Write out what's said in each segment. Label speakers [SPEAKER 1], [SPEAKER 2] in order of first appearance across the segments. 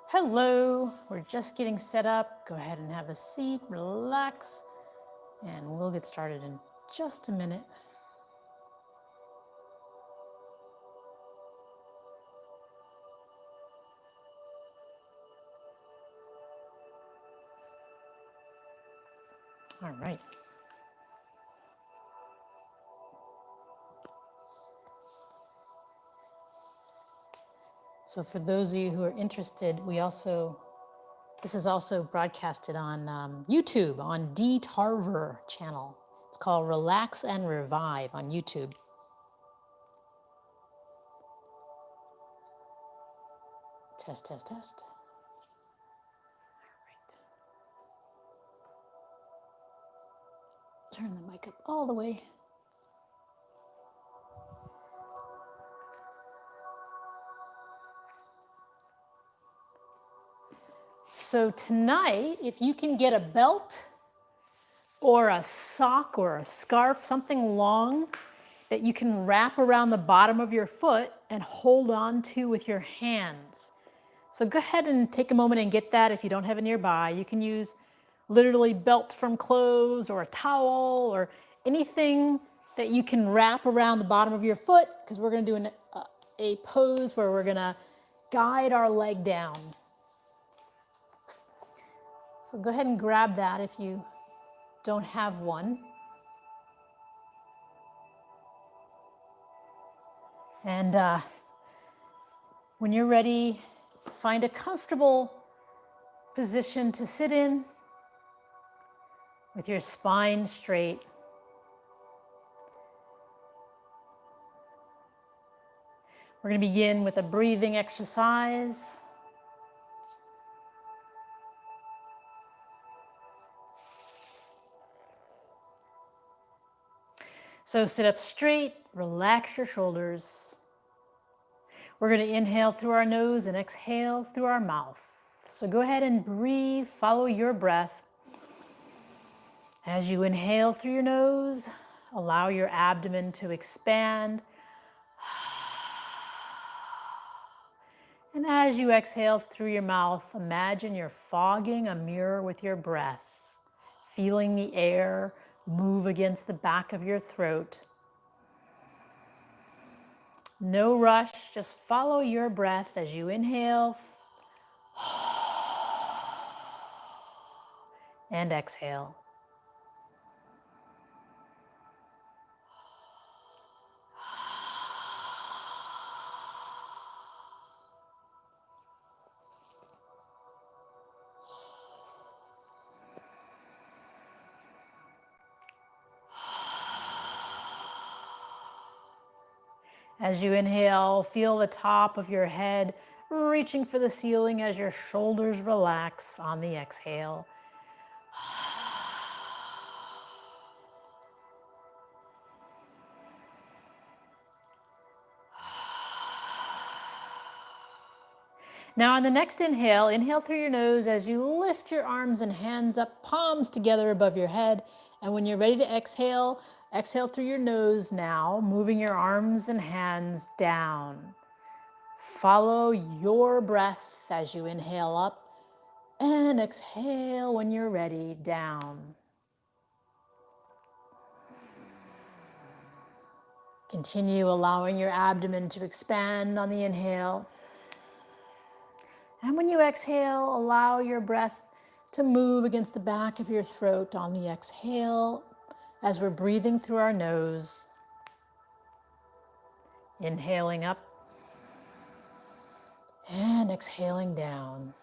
[SPEAKER 1] Hello, we're just getting set up. Go ahead and have a seat, relax, and we'll get started in just a minute. All right. So for those of you who are interested, this is also broadcasted on YouTube, on D. Tarver channel. It's called Relax and Revive on YouTube. Test, test, test. All right. Turn the mic up all the way. So tonight, if you can get a belt or a sock or a scarf, something long that you can wrap around the bottom of your foot and hold on to with your hands. So go ahead and take a moment and get that if you don't have it nearby. You can use literally belts from clothes or a towel or anything that you can wrap around the bottom of your foot, because we're going to do a pose where we're going to guide our leg down. So go ahead and grab that if you don't have one. And when you're ready, find a comfortable position to sit in with your spine straight. We're going to begin with a breathing exercise. So sit up straight, relax your shoulders. We're going to inhale through our nose and exhale through our mouth. So go ahead and breathe, follow your breath. As you inhale through your nose, allow your abdomen to expand. And as you exhale through your mouth, imagine you're fogging a mirror with your breath, feeling the air move against the back of your throat. No rush, just follow your breath as you inhale and exhale. As you inhale, feel the top of your head reaching for the ceiling as your shoulders relax on the exhale. Now on the next inhale, inhale through your nose as you lift your arms and hands up, palms together above your head. And when you're ready to exhale, exhale through your nose now, moving your arms and hands down. Follow your breath as you inhale up and exhale when you're ready, down. Continue allowing your abdomen to expand on the inhale. And when you exhale, allow your breath to move against the back of your throat on the exhale as we're breathing through our nose. Inhaling up and exhaling down.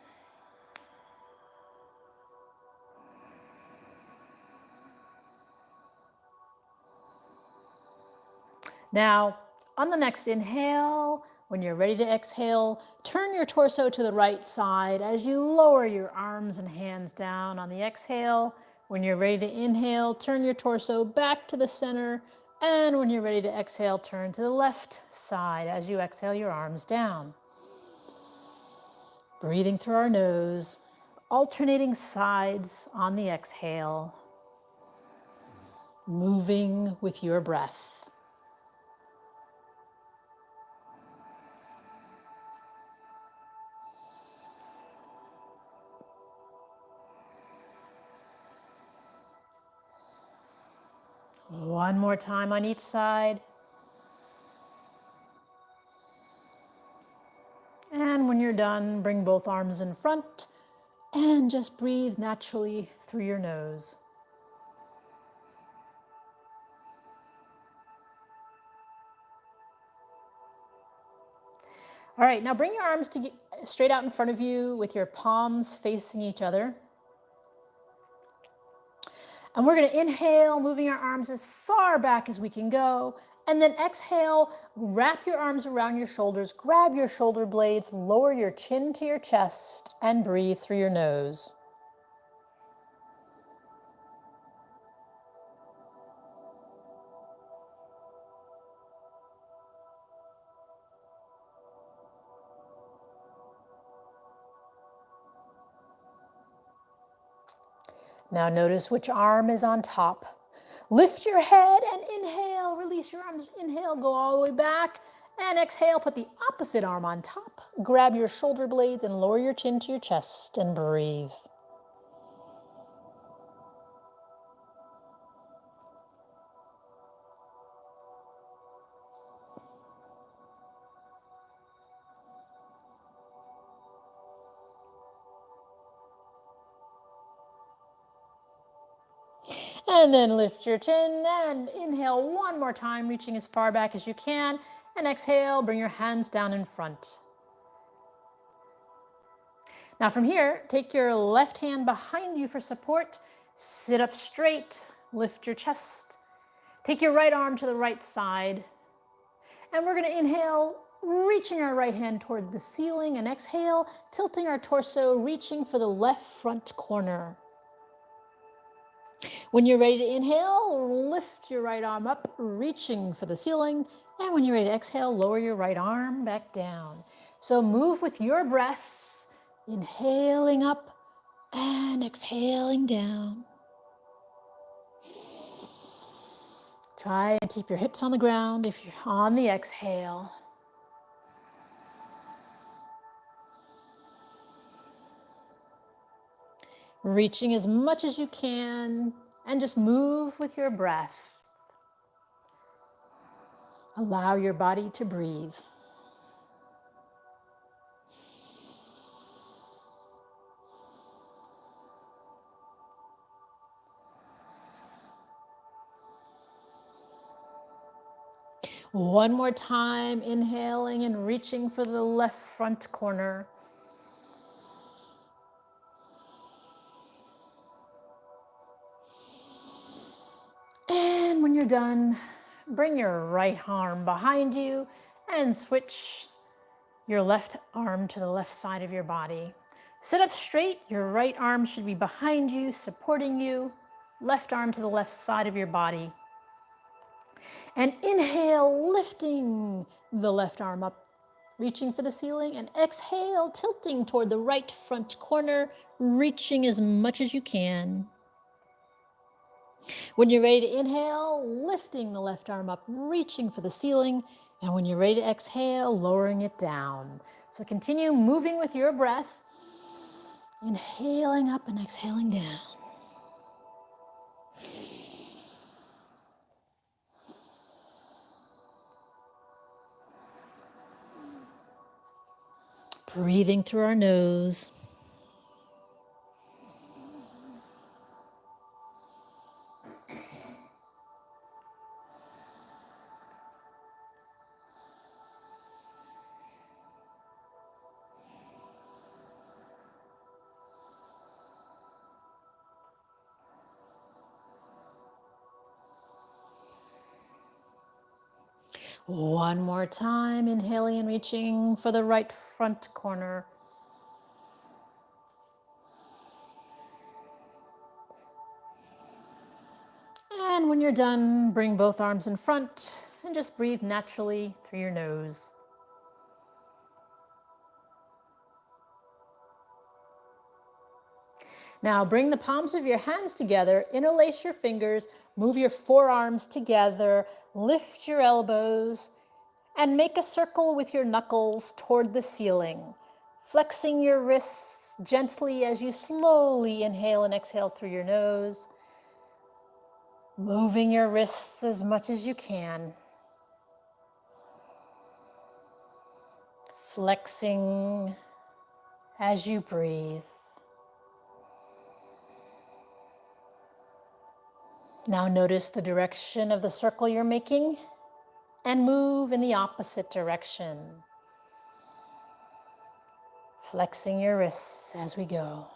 [SPEAKER 1] Now, on the next inhale, when you're ready to exhale, turn your torso to the right side as you lower your arms and hands down on the exhale. When you're ready to inhale, turn your torso back to the center. And when you're ready to exhale, turn to the left side as you exhale your arms down. Breathing through our nose, alternating sides on the exhale, moving with your breath. One more time on each side. And when you're done, bring both arms in front and just breathe naturally through your nose. All right, now bring your arms straight out in front of you with your palms facing each other. And we're going to inhale, moving our arms as far back as we can go. And then exhale, wrap your arms around your shoulders, grab your shoulder blades, lower your chin to your chest, and breathe through your nose. Now notice which arm is on top. Lift your head and inhale, release your arms, inhale, go all the way back, and exhale, put the opposite arm on top. Grab your shoulder blades and lower your chin to your chest and breathe. And then lift your chin and inhale one more time, reaching as far back as you can. And exhale, bring your hands down in front. Now from here, take your left hand behind you for support. Sit up straight, lift your chest. Take your right arm to the right side. And we're going to inhale, reaching our right hand toward the ceiling, and exhale, tilting our torso, reaching for the left front corner. When you're ready to inhale, lift your right arm up, reaching for the ceiling. And when you're ready to exhale, lower your right arm back down. So move with your breath, inhaling up and exhaling down. Try and keep your hips on the ground if you're on the exhale. Reaching as much as you can, and just move with your breath. Allow your body to breathe. One more time, inhaling and reaching for the left front corner. And when you're done, bring your right arm behind you and switch your left arm to the left side of your body. Sit up straight, your right arm should be behind you, supporting you. Left arm to the left side of your body. And inhale, lifting the left arm up, reaching for the ceiling, and exhale, tilting toward the right front corner, reaching as much as you can. When you're ready to inhale, lifting the left arm up, reaching for the ceiling, and when you're ready to exhale, lowering it down. So continue moving with your breath, inhaling up and exhaling down. Breathing through our nose. One more time, inhaling and reaching for the right front corner. And when you're done, bring both arms in front and just breathe naturally through your nose. Now bring the palms of your hands together, interlace your fingers, move your forearms together, lift your elbows, and make a circle with your knuckles toward the ceiling, flexing your wrists gently as you slowly inhale and exhale through your nose. Moving your wrists as much as you can. Flexing as you breathe. Now notice the direction of the circle you're making and move in the opposite direction. Flexing your wrists as we go.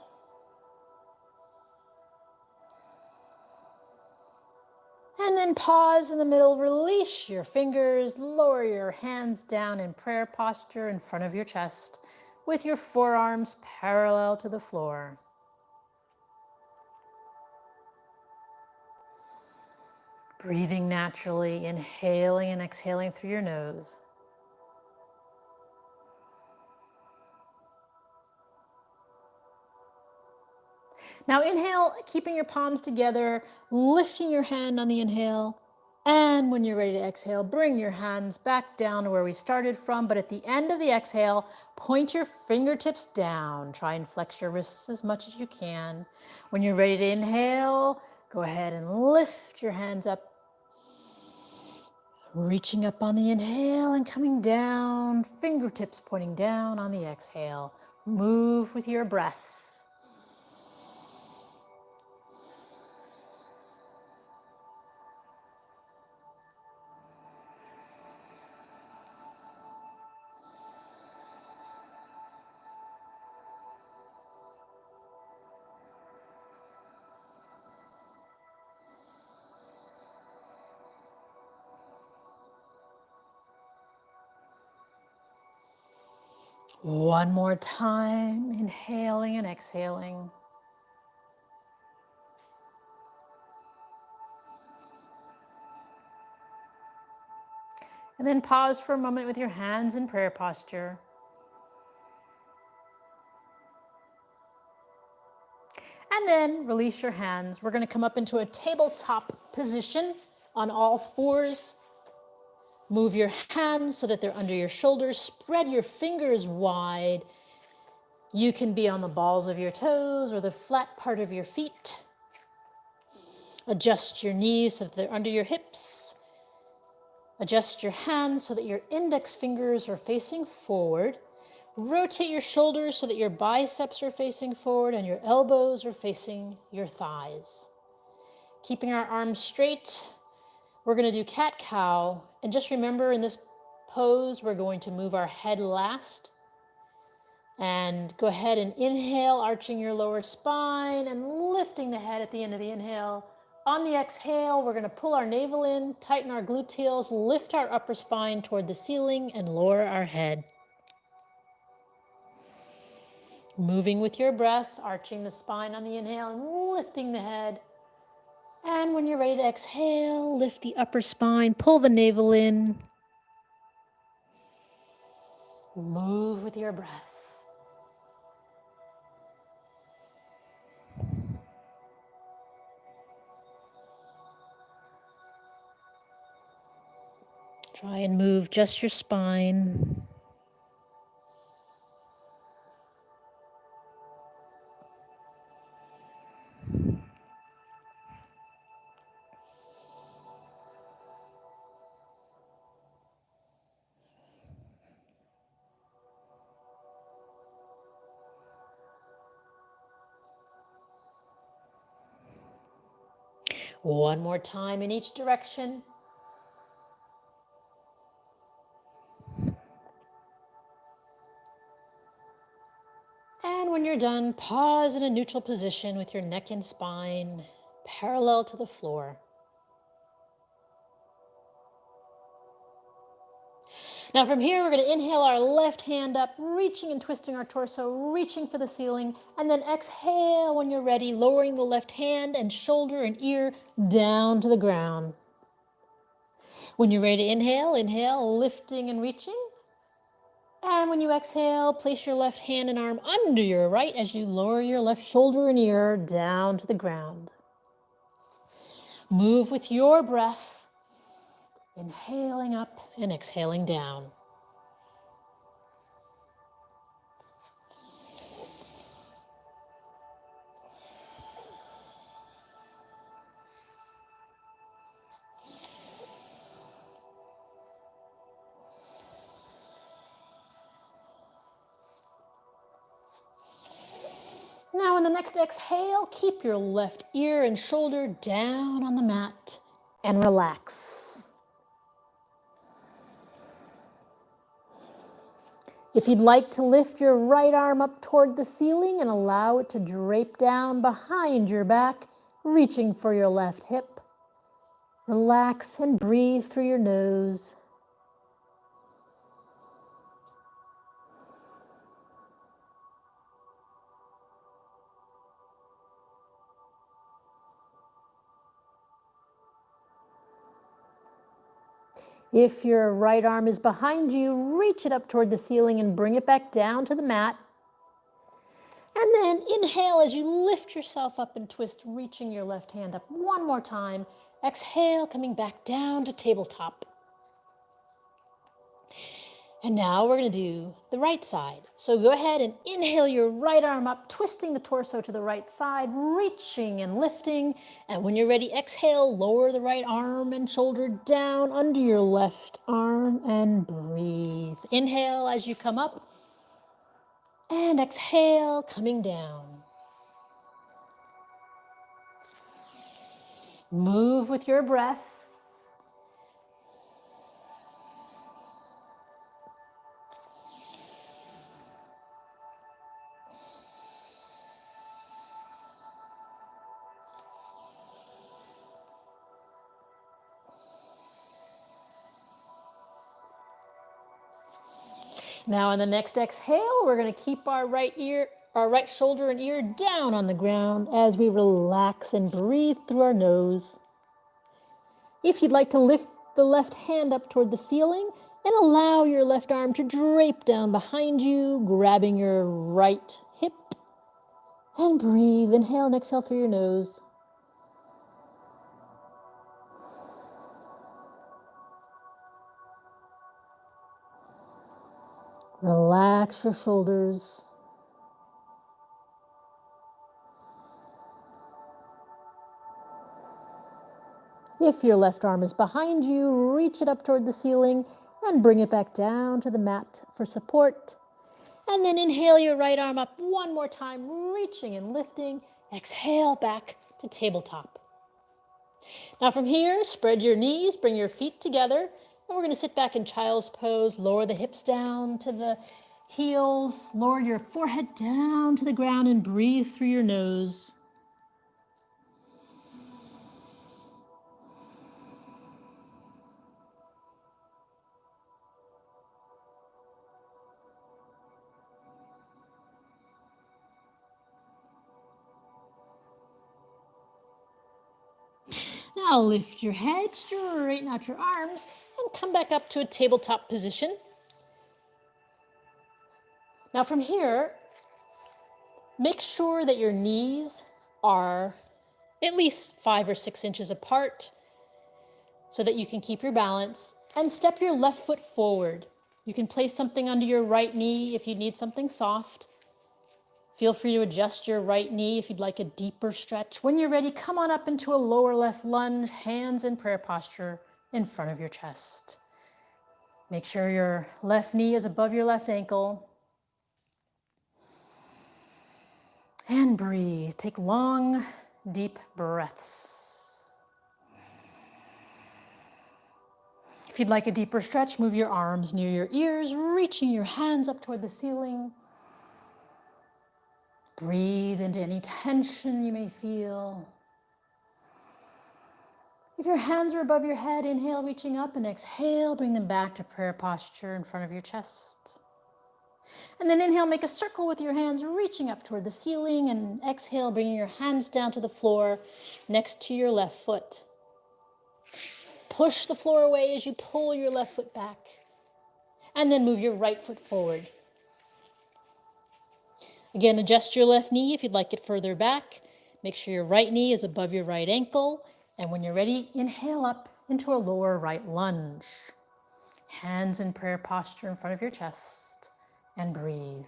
[SPEAKER 1] And then pause in the middle, release your fingers, lower your hands down in prayer posture in front of your chest with your forearms parallel to the floor. Breathing naturally, inhaling and exhaling through your nose. Now inhale, keeping your palms together, lifting your hand on the inhale. And when you're ready to exhale, bring your hands back down to where we started from. But at the end of the exhale, point your fingertips down. Try and flex your wrists as much as you can. When you're ready to inhale, go ahead and lift your hands up. Reaching up on the inhale and coming down, fingertips pointing down on the exhale. Move with your breath. One more time, inhaling and exhaling. And then pause for a moment with your hands in prayer posture. And then release your hands. We're going to come up into a tabletop position on all fours. Move your hands so that they're under your shoulders. Spread your fingers wide. You can be on the balls of your toes or the flat part of your feet. Adjust your knees so that they're under your hips. Adjust your hands so that your index fingers are facing forward. Rotate your shoulders so that your biceps are facing forward and your elbows are facing your thighs. Keeping our arms straight, we're going to do cat-cow. And just remember, in this pose, we're going to move our head last. And go ahead and inhale, arching your lower spine and lifting the head at the end of the inhale. On the exhale, we're going to pull our navel in, tighten our gluteals, lift our upper spine toward the ceiling, and lower our head. Moving with your breath, arching the spine on the inhale and lifting the head. And when you're ready to exhale, lift the upper spine, pull the navel in. Move with your breath. Try and move just your spine. One more time in each direction. And when you're done, pause in a neutral position with your neck and spine parallel to the floor. Now from here, we're going to inhale our left hand up, reaching and twisting our torso, reaching for the ceiling, and then exhale when you're ready, lowering the left hand and shoulder and ear down to the ground. When you're ready to inhale, inhale, lifting and reaching. And when you exhale, place your left hand and arm under your right as you lower your left shoulder and ear down to the ground. Move with your breath, inhaling up and exhaling down. Now on the next exhale, keep your left ear and shoulder down on the mat and relax. If you'd like to lift your right arm up toward the ceiling and allow it to drape down behind your back, reaching for your left hip, relax and breathe through your nose. If your right arm is behind you, reach it up toward the ceiling and bring it back down to the mat. And then inhale as you lift yourself up and twist, reaching your left hand up one more time. Exhale, coming back down to tabletop. And now we're going to do the right side. So go ahead and inhale your right arm up, twisting the torso to the right side, reaching and lifting. And when you're ready, exhale, lower the right arm and shoulder down under your left arm and breathe. Inhale as you come up and exhale, coming down. Move with your breath. Now on the next exhale, we're going to keep our right shoulder and ear down on the ground as we relax and breathe through our nose. If you'd like to lift the left hand up toward the ceiling and allow your left arm to drape down behind you, grabbing your right hip, and breathe. Inhale and exhale through your nose. Relax your shoulders. If your left arm is behind you, reach it up toward the ceiling and bring it back down to the mat for support. And then inhale your right arm up one more time, reaching and lifting. Exhale back to tabletop. Now from here, spread your knees, bring your feet together. And we're going to sit back in child's pose, lower the hips down to the heels, lower your forehead down to the ground and breathe through your nose. Now lift your head, straighten out your arms, and come back up to a tabletop position. Now from here, make sure that your knees are at least 5 or 6 inches apart so that you can keep your balance, and step your left foot forward. You can place something under your right knee if you need something soft. Feel free to adjust your right knee if you'd like a deeper stretch. When you're ready, come on up into a lower left lunge, hands in prayer posture in front of your chest. Make sure your left knee is above your left ankle. And breathe. Take long, deep breaths. If you'd like a deeper stretch, move your arms near your ears, reaching your hands up toward the ceiling. Breathe into any tension you may feel. If your hands are above your head, inhale, reaching up, and exhale, bring them back to prayer posture in front of your chest. And then inhale, make a circle with your hands, reaching up toward the ceiling, and exhale, bringing your hands down to the floor next to your left foot. Push the floor away as you pull your left foot back, and then move your right foot forward. Again, adjust your left knee if you'd like it further back. Make sure your right knee is above your right ankle. And when you're ready, inhale up into a lower right lunge. Hands in prayer posture in front of your chest, and breathe.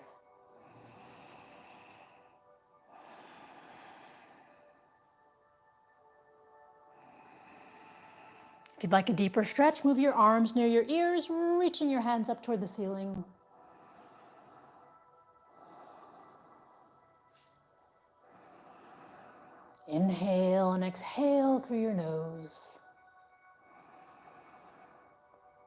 [SPEAKER 1] If you'd like a deeper stretch, move your arms near your ears, reaching your hands up toward the ceiling. Inhale and exhale through your nose.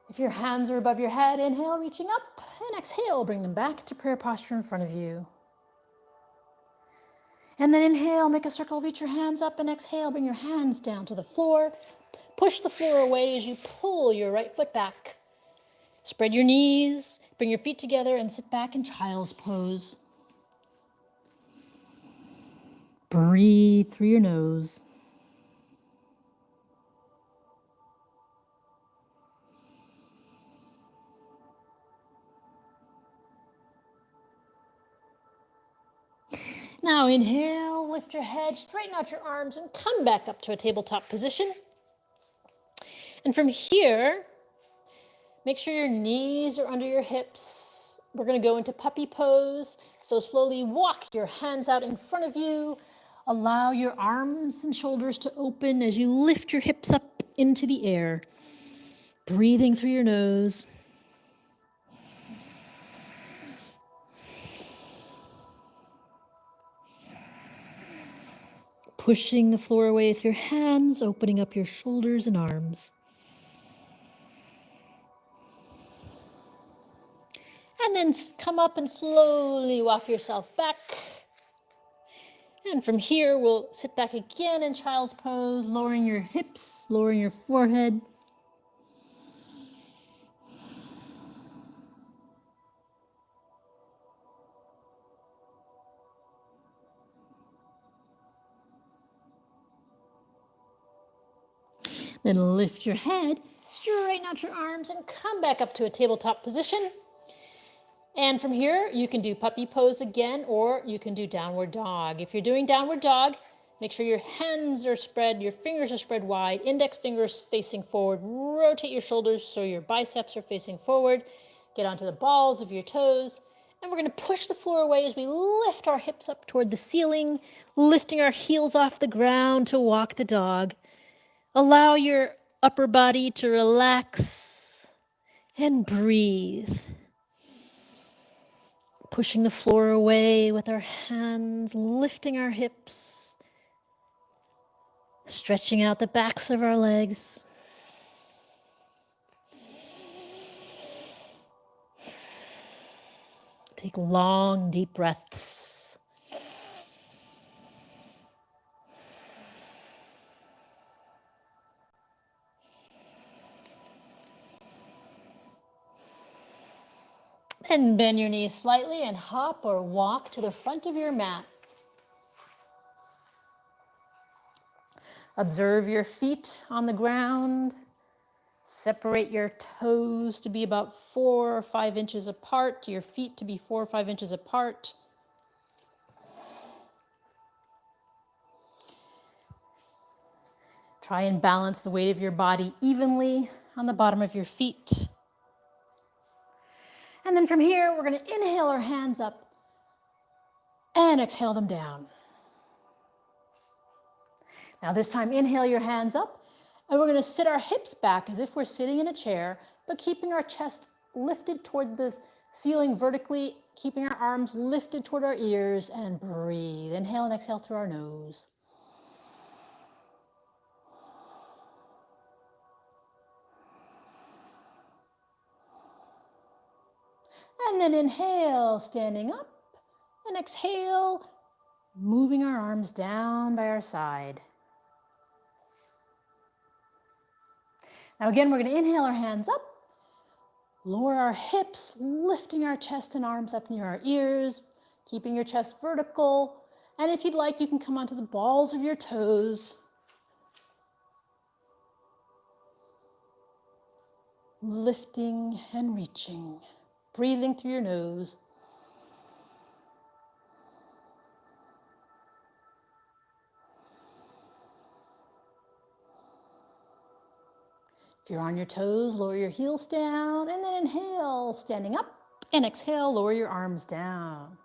[SPEAKER 1] If your hands are above your head, inhale, reaching up, and exhale, bring them back to prayer posture in front of you. And then inhale, make a circle, reach your hands up, and exhale, bring your hands down to the floor. Push the floor away as you pull your right foot back. Spread your knees, bring your feet together, and sit back in child's pose. Breathe through your nose. Now inhale, lift your head, straighten out your arms, and come back up to a tabletop position. And from here, make sure your knees are under your hips. We're going to go into puppy pose. So slowly walk your hands out in front of you. Allow your arms and shoulders to open as you lift your hips up into the air. Breathing through your nose. Pushing the floor away with your hands, opening up your shoulders and arms. And then come up and slowly walk yourself back. And from here, we'll sit back again in child's pose, lowering your hips, lowering your forehead. Then lift your head, straighten out your arms, and come back up to a tabletop position. And from here, you can do puppy pose again, or you can do downward dog. If you're doing downward dog, make sure your hands are spread, your fingers are spread wide, index fingers facing forward. Rotate your shoulders so your biceps are facing forward. Get onto the balls of your toes. And we're going to push the floor away as we lift our hips up toward the ceiling, lifting our heels off the ground to walk the dog. Allow your upper body to relax and breathe. Pushing the floor away with our hands, lifting our hips, stretching out the backs of our legs. Take long, deep breaths. Then bend your knees slightly and hop or walk to the front of your mat. Observe your feet on the ground. Separate your toes to be about 4 or 5 inches apart, your feet to be 4 or 5 inches apart. Try and balance the weight of your body evenly on the bottom of your feet. And then from here, we're going to inhale our hands up and exhale them down. Now this time, inhale your hands up, and we're going to sit our hips back as if we're sitting in a chair, but keeping our chest lifted toward the ceiling vertically, keeping our arms lifted toward our ears, and breathe. Inhale and exhale through our nose. And then inhale, standing up, and exhale, moving our arms down by our side. Now again, we're going to inhale our hands up, lower our hips, lifting our chest and arms up near our ears, keeping your chest vertical. And if you'd like, you can come onto the balls of your toes. Lifting and reaching. Breathing through your nose. If you're on your toes, lower your heels down, and then inhale, standing up, and exhale, lower your arms down.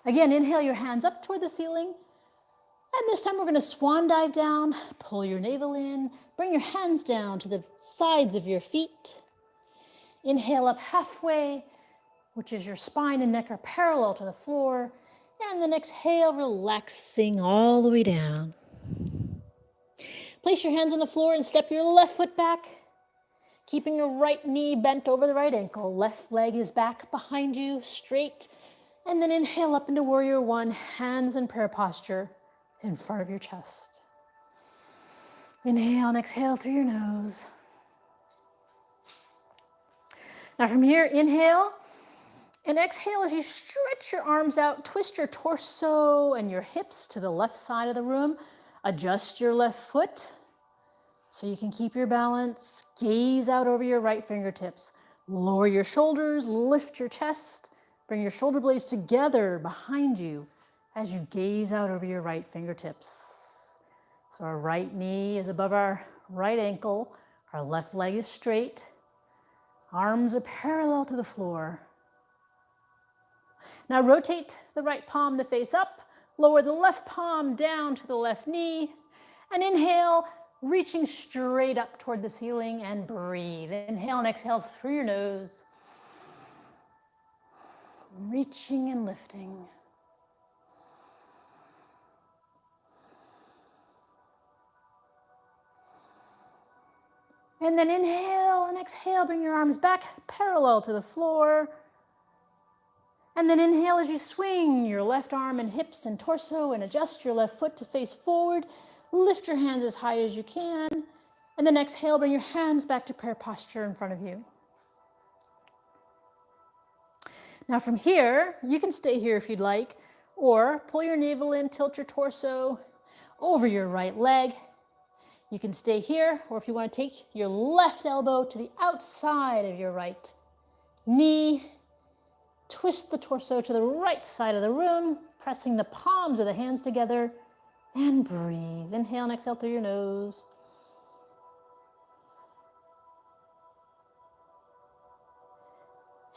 [SPEAKER 1] Again, inhale your hands up toward the ceiling, and this time we're going to swan dive down, pull your navel in, bring your hands down to the sides of your feet. Inhale up halfway, which is your spine and neck are parallel to the floor. And then exhale, relaxing all the way down. Place your hands on the floor and step your left foot back, keeping your right knee bent over the right ankle. Left leg is back behind you, straight. And then inhale up into warrior one, hands in prayer posture in front of your chest. Inhale and exhale through your nose. Now from here, inhale and exhale as you stretch your arms out, twist your torso and your hips to the left side of the room. Adjust your left foot so you can keep your balance. Gaze out over your right fingertips. Lower your shoulders, lift your chest. Bring your shoulder blades together behind you as you gaze out over your right fingertips. So our right knee is above our right ankle. Our left leg is straight. Arms are parallel to the floor. Now rotate the right palm to face up. Lower the left palm down to the left knee. And inhale, reaching straight up toward the ceiling, and breathe. Inhale and exhale through your nose. Reaching and lifting. And then inhale and exhale, bring your arms back parallel to the floor. And then inhale as you swing your left arm and hips and torso and adjust your left foot to face forward. Lift your hands as high as you can. And then exhale, bring your hands back to prayer posture in front of you. Now from here, you can stay here if you'd like, or pull your navel in, tilt your torso over your right leg. You can stay here, or if you want to take your left elbow to the outside of your right knee, twist the torso to the right side of the room, pressing the palms of the hands together, and breathe. Inhale and exhale through your nose.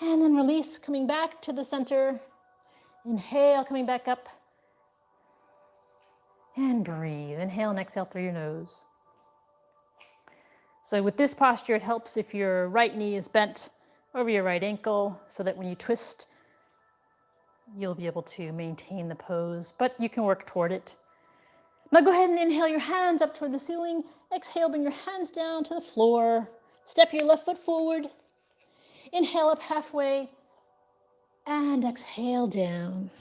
[SPEAKER 1] And then release, coming back to the center. Inhale, coming back up. And breathe. Inhale and exhale through your nose. So with this posture, it helps if your right knee is bent over your right ankle so that when you twist, you'll be able to maintain the pose, but you can work toward it. Now go ahead and inhale your hands up toward the ceiling. Exhale, bring your hands down to the floor. Step your left foot forward. Inhale up halfway and exhale down.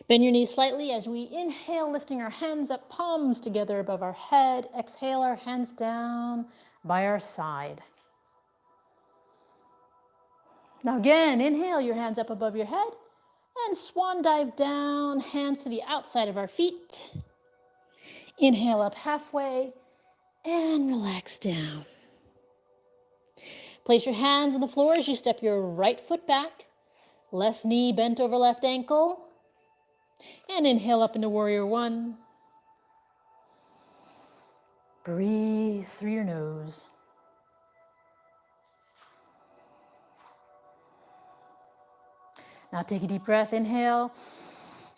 [SPEAKER 1] Bend your knees slightly as we inhale, lifting our hands up, palms together above our head. Exhale, our hands down by our side. Now again, inhale your hands up above your head and swan dive down, hands to the outside of our feet. Inhale up halfway and relax down. Place your hands on the floor as you step your right foot back, left knee bent over left ankle, and inhale up into warrior one. Breathe through your nose. Now take a deep breath, inhale,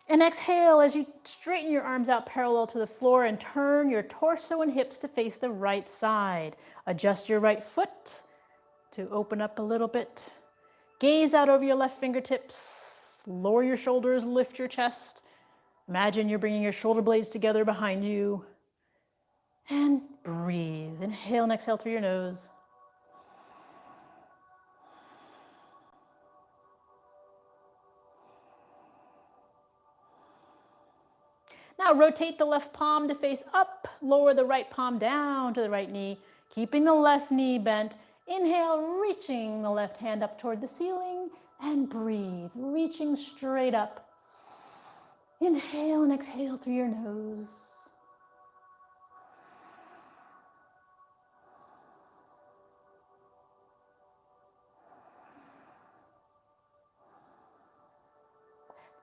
[SPEAKER 1] and exhale as you straighten your arms out parallel to the floor and turn your torso and hips to face the right side. Adjust your right foot to open up a little bit. Gaze out over your left fingertips. Lower your shoulders, lift your chest. Imagine you're bringing your shoulder blades together behind you. And breathe. Inhale and exhale through your nose. Now rotate the left palm to face up. Lower the right palm down to the right knee, keeping the left knee bent. Inhale, reaching the left hand up toward the ceiling, and breathe, reaching straight up. Inhale and exhale through your nose.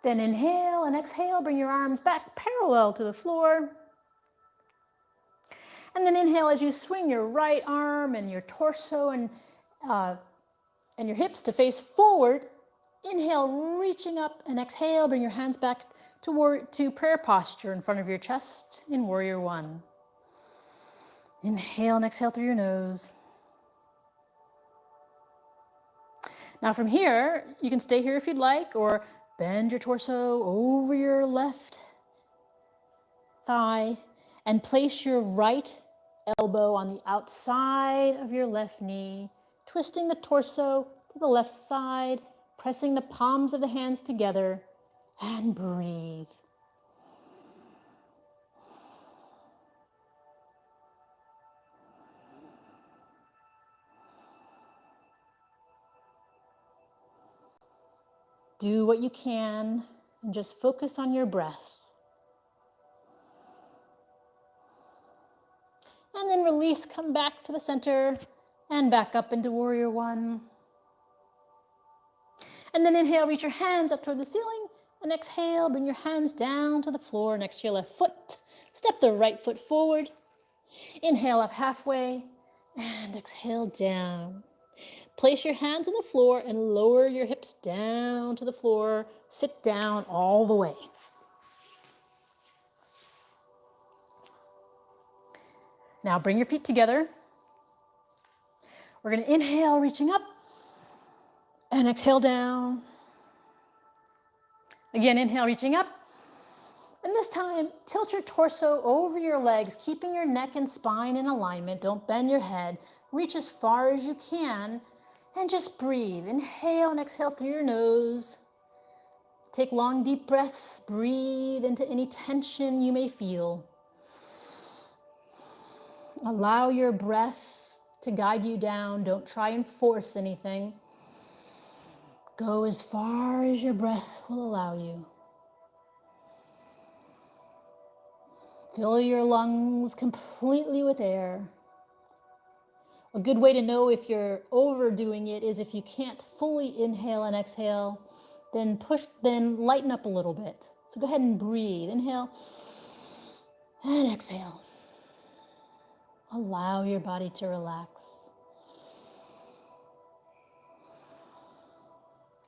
[SPEAKER 1] Then inhale and exhale, bring your arms back parallel to the floor. And then inhale as you swing your right arm and your torso and your hips to face forward. Inhale, reaching up, and exhale, bring your hands back to prayer posture in front of your chest in warrior one. Inhale and exhale through your nose. Now from here, you can stay here if you'd like, or Bend your torso over your left thigh and place your right elbow on the outside of your left knee, twisting the torso to the left side, pressing the palms of the hands together, and breathe. Do what you can and just focus on your breath. And then release, come back to the center and back up into warrior one. And then inhale, reach your hands up toward the ceiling, and exhale, bring your hands down to the floor next to your left foot. Step the right foot forward. Inhale up halfway and exhale down. Place your hands on the floor and lower your hips down to the floor. Sit down all the way. Now bring your feet together. We're going to inhale, reaching up, and exhale down. Again, inhale, reaching up. And this time, tilt your torso over your legs, keeping your neck and spine in alignment. Don't bend your head. Reach as far as you can. And just breathe. Inhale and exhale through your nose. Take long, deep breaths. Breathe into any tension you may feel. Allow your breath to guide you down. Don't try and force anything. Go as far as your breath will allow you. Fill your lungs completely with air. A good way to know if you're overdoing it is if you can't fully inhale and exhale, then lighten up a little bit. So go ahead and breathe. Inhale and exhale. Allow your body to relax.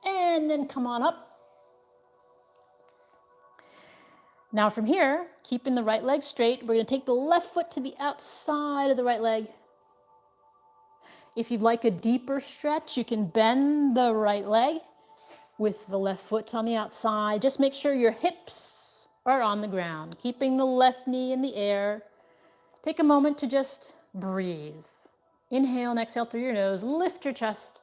[SPEAKER 1] And then come on up. Now from here, keeping the right leg straight, we're going to take the left foot to the outside of the right leg. If you'd like a deeper stretch, you can bend the right leg with the left foot on the outside. Just make sure your hips are on the ground, keeping the left knee in the air. Take a moment to just breathe. Inhale and exhale through your nose. Lift your chest.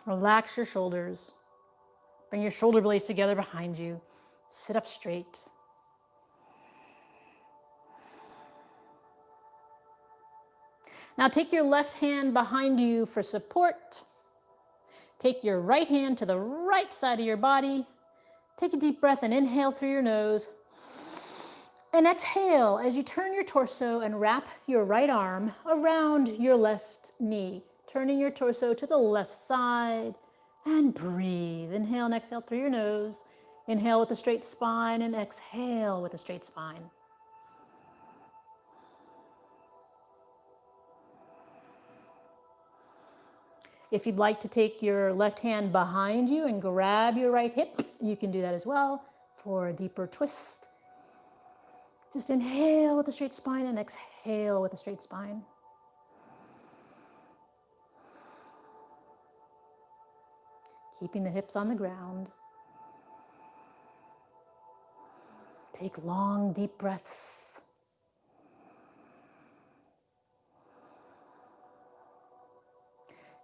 [SPEAKER 1] Relax your shoulders. Bring your shoulder blades together behind you. Sit up straight. Now take your left hand behind you for support. Take your right hand to the right side of your body. Take a deep breath and inhale through your nose. And exhale as you turn your torso and wrap your right arm around your left knee, turning your torso to the left side, and breathe. Inhale and exhale through your nose. Inhale with a straight spine and exhale with a straight spine. If you'd like to take your left hand behind you and grab your right hip, you can do that as well for a deeper twist. Just inhale with a straight spine and exhale with a straight spine. Keeping the hips on the ground. Take long, deep breaths.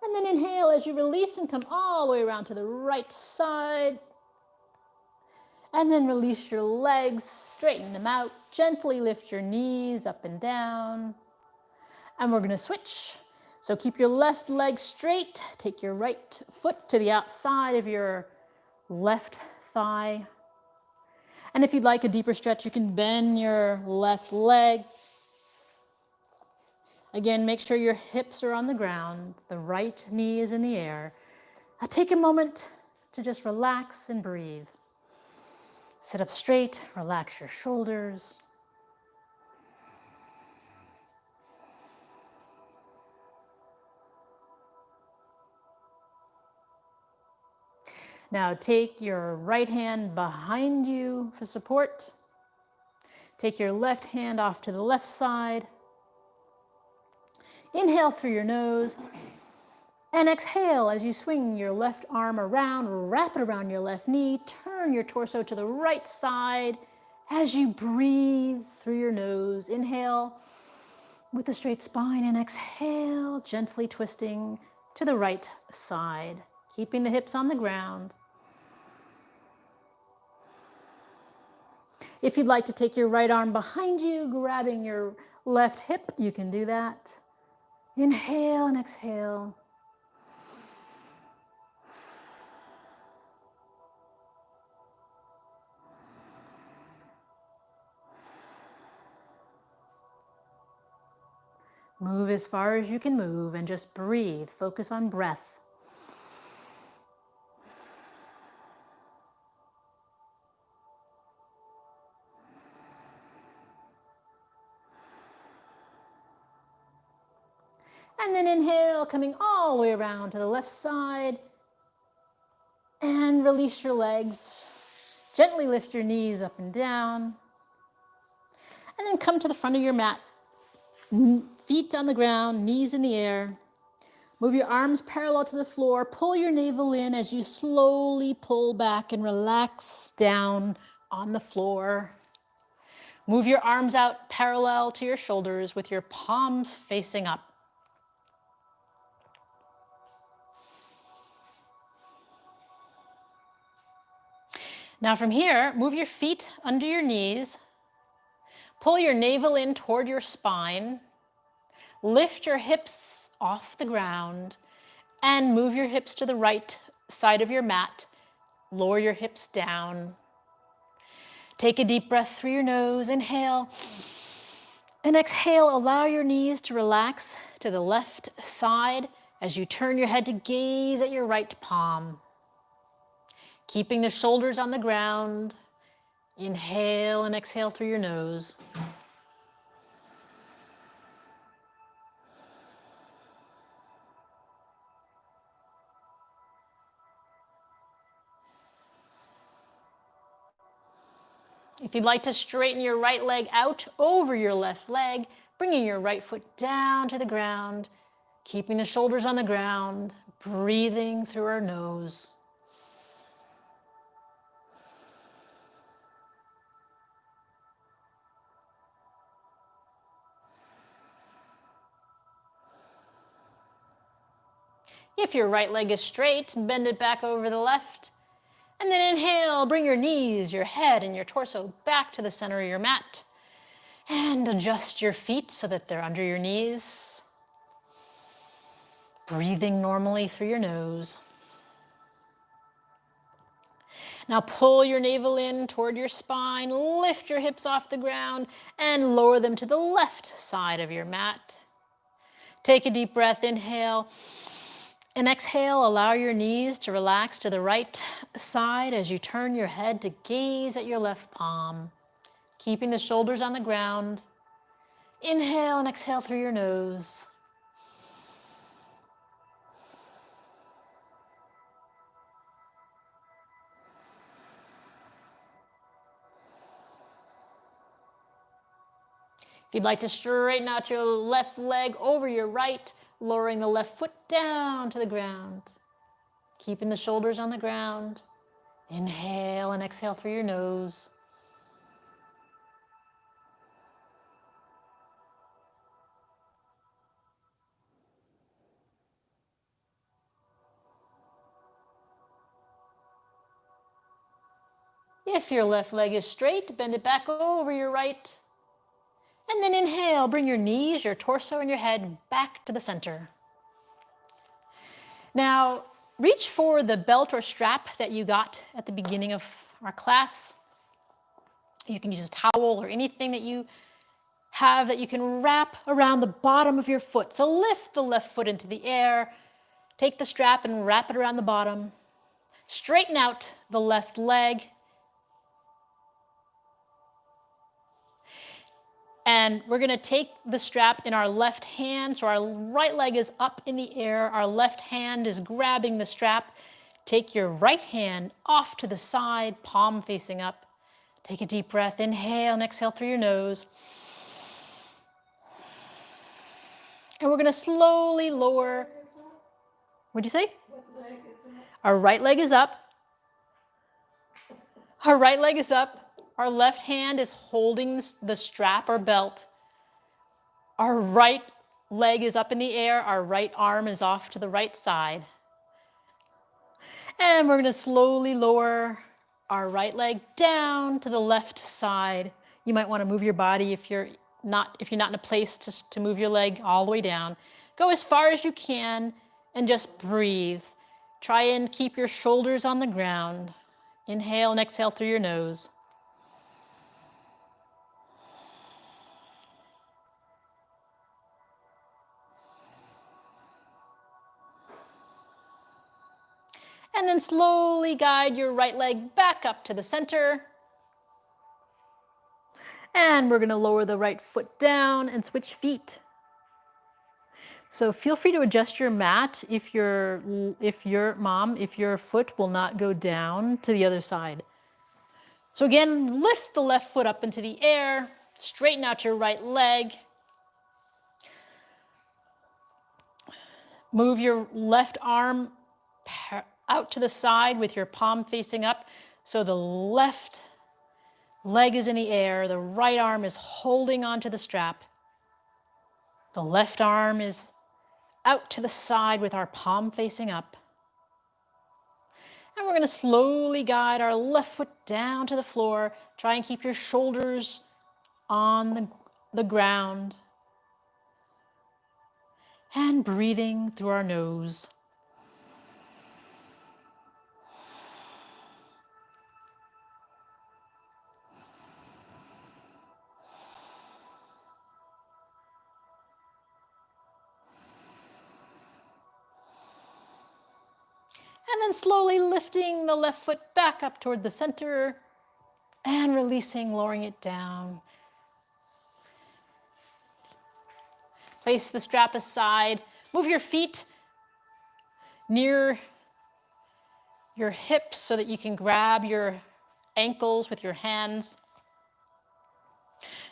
[SPEAKER 1] And then inhale as you release and come all the way around to the right side. And then release your legs, straighten them out, gently lift your knees up and down. And we're going to switch. So keep your left leg straight, take your right foot to the outside of your left thigh. And if you'd like a deeper stretch, you can bend your left leg. Again, make sure your hips are on the ground, the right knee is in the air. Now take a moment to just relax and breathe. Sit up straight, relax your shoulders. Now take your right hand behind you for support. Take your left hand off to the left side. Inhale through your nose. And exhale as you swing your left arm around, wrap it around your left knee, turn your torso to the right side as you breathe through your nose. Inhale with a straight spine and exhale, gently twisting to the right side, keeping the hips on the ground. If you'd like to take your right arm behind you, grabbing your left hip, you can do that. Inhale and exhale. Move as far as you can move and just breathe. Focus on breath. And then inhale, coming all the way around to the left side. And release your legs. Gently lift your knees up and down. And then come to the front of your mat. Feet on the ground, knees in the air. Move your arms parallel to the floor. Pull your navel in as you slowly pull back and relax down on the floor. Move your arms out parallel to your shoulders with your palms facing up. Now from here, move your feet under your knees. Pull your navel in toward your spine. Lift your hips off the ground and move your hips to the right side of your mat. Lower your hips down. Take a deep breath through your nose. Inhale. And exhale, allow your knees to relax to the left side as you turn your head to gaze at your right palm. Keeping the shoulders on the ground. Inhale and exhale through your nose. If you'd like to straighten your right leg out over your left leg, bringing your right foot down to the ground, keeping the shoulders on the ground, breathing through our nose. If your right leg is straight, bend it back over the left. And then inhale, bring your knees, your head, and your torso back to the center of your mat. And adjust your feet so that they're under your knees. Breathing normally through your nose. Now pull your navel in toward your spine, lift your hips off the ground, and lower them to the left side of your mat. Take a deep breath, inhale. And exhale, allow your knees to relax to the right side as you turn your head to gaze at your left palm, keeping the shoulders on the ground. Inhale and exhale through your nose. If you'd like to straighten out your left leg over your right, lowering the left foot down to the ground, keeping the shoulders on the ground. Inhale and exhale through your nose. If your left leg is straight, bend it back over your right. And then inhale, bring your knees, your torso, and your head back to the center. Now, reach for the belt or strap that you got at the beginning of our class. You can use a towel or anything that you have that you can wrap around the bottom of your foot. So lift the left foot into the air, take the strap and wrap it around the bottom. Straighten out the left leg. And we're gonna take the strap in our left hand, so our right leg is up in the air, our left hand is grabbing the strap. Take your right hand off to the side, palm facing up. Take a deep breath, inhale and exhale through your nose. And we're gonna slowly lower What'd you say? Our right leg is up. Our right leg is up. Our left hand is holding the strap or belt. Our right leg is up in the air. Our right arm is off to the right side. And we're going to slowly lower our right leg down to the left side. You might want to move your body if you're not in a place to move your leg all the way down. Go as far as you can and just breathe. Try and keep your shoulders on the ground. Inhale and exhale through your nose. And then slowly guide your right leg back up to the center. And we're going to lower the right foot down and switch feet. So feel free to adjust your mat if your foot will not go down to the other side. So again, lift the left foot up into the air, straighten out your right leg. Move your left arm out to the side with your palm facing up. So the left leg is in the air, the right arm is holding onto the strap. The left arm is out to the side with our palm facing up. And we're going to slowly guide our left foot down to the floor. Try and keep your shoulders on the ground. And breathing through our nose. And then slowly lifting the left foot back up toward the center and releasing, lowering it down. Place the strap aside. Move your feet near your hips so that you can grab your ankles with your hands.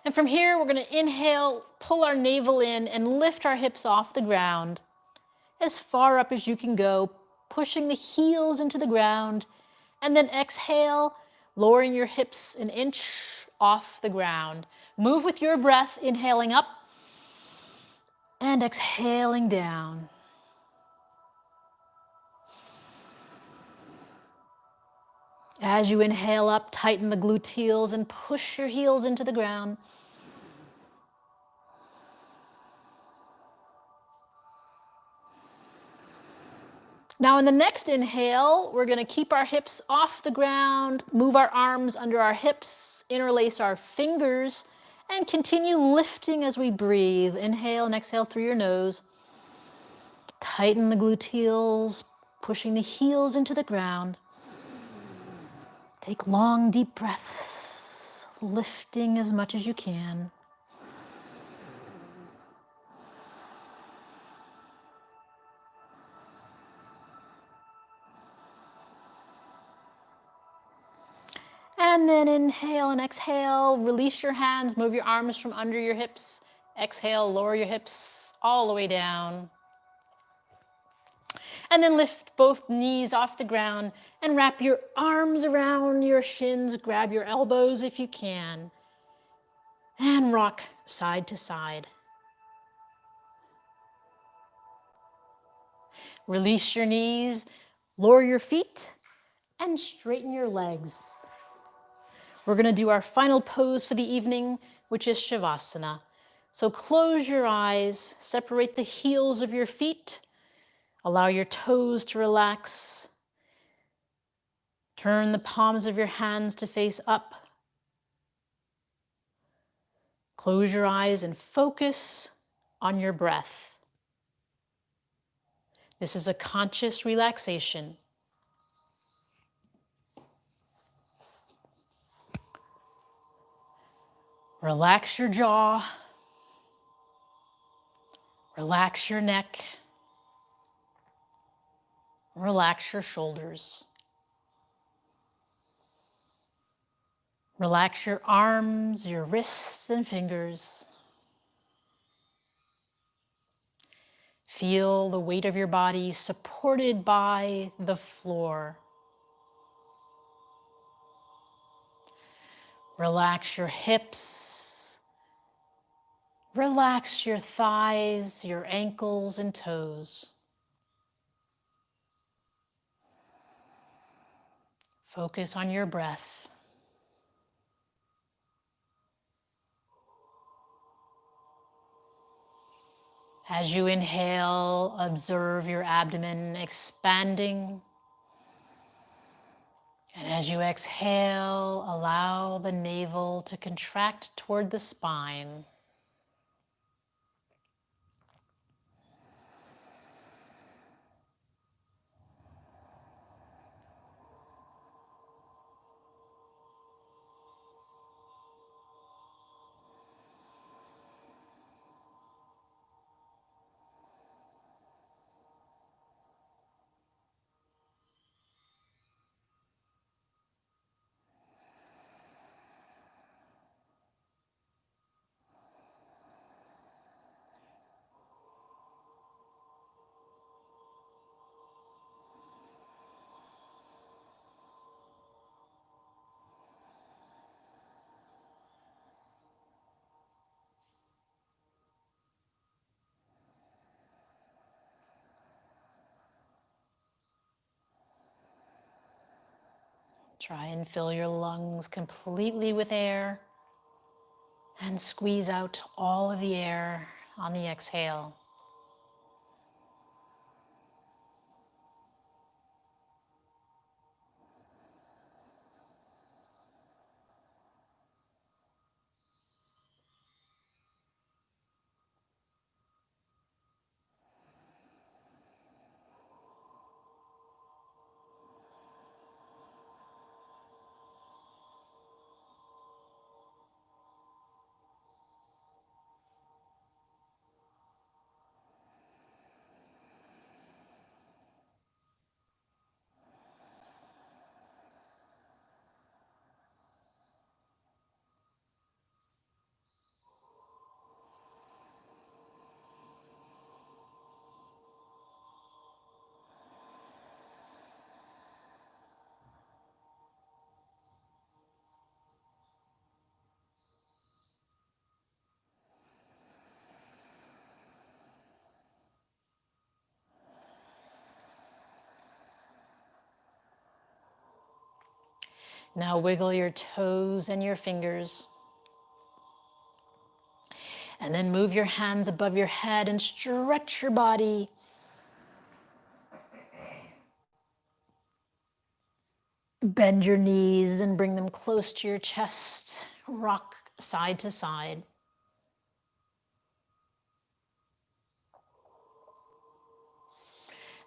[SPEAKER 1] And from here, we're going to inhale, pull our navel in, and lift our hips off the ground as far up as you can go, pushing the heels into the ground. And then exhale, lowering your hips an inch off the ground. Move with your breath, inhaling up and exhaling down. As you inhale up, tighten the gluteals and push your heels into the ground. Now in the next inhale, we're going to keep our hips off the ground, move our arms under our hips, interlace our fingers, and continue lifting as we breathe. Inhale and exhale through your nose. Tighten the gluteals, pushing the heels into the ground. Take long, deep breaths, lifting as much as you can. And then inhale and exhale, release your hands, move your arms from under your hips. Exhale, lower your hips all the way down. And then lift both knees off the ground and wrap your arms around your shins. Grab your elbows if you can. And rock side to side. Release your knees, lower your feet, and straighten your legs. We're going to do our final pose for the evening, which is Shavasana. So close your eyes, separate the heels of your feet, allow your toes to relax. Turn the palms of your hands to face up. Close your eyes and focus on your breath. This is a conscious relaxation. Relax your jaw. Relax your neck. Relax your shoulders. Relax your arms, your wrists and fingers. Feel the weight of your body supported by the floor. Relax your hips. Relax your thighs, your ankles and toes. Focus on your breath. As you inhale, observe your abdomen expanding. And as you exhale, allow the navel to contract toward the spine. Try and fill your lungs completely with air and squeeze out all of the air on the exhale. Now wiggle your toes and your fingers. And then move your hands above your head and stretch your body. Bend your knees and bring them close to your chest. Rock side to side.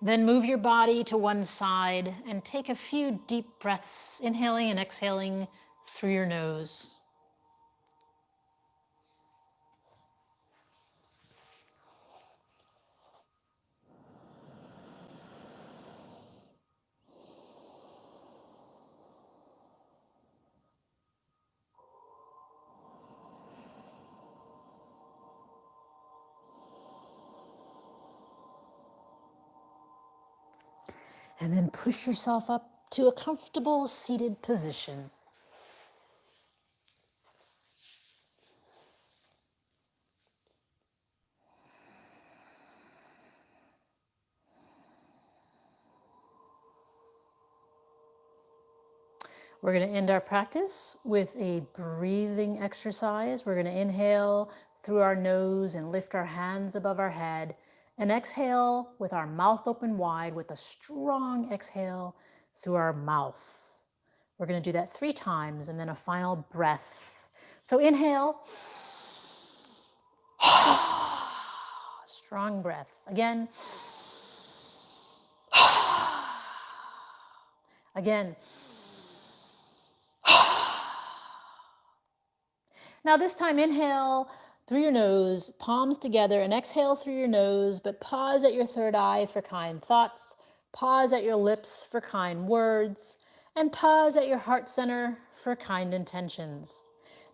[SPEAKER 1] Then move your body to one side and take a few deep breaths, inhaling and exhaling through your nose. And then push yourself up to a comfortable seated position. We're going to end our practice with a breathing exercise. We're going to inhale through our nose and lift our hands above our head, and exhale with our mouth open wide with a strong exhale through our mouth. We're going to do that 3 times and then a final breath. So inhale, strong breath. Again, again. Now this time, inhale through your nose, palms together, and exhale through your nose, but pause at your third eye for kind thoughts, pause at your lips for kind words, and pause at your heart center for kind intentions.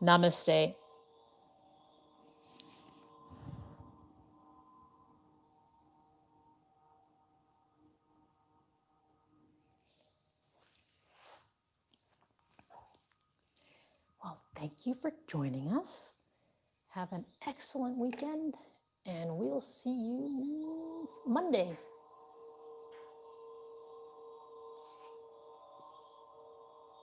[SPEAKER 1] Namaste. thank you for joining us. Have an excellent weekend, and we'll see you Monday.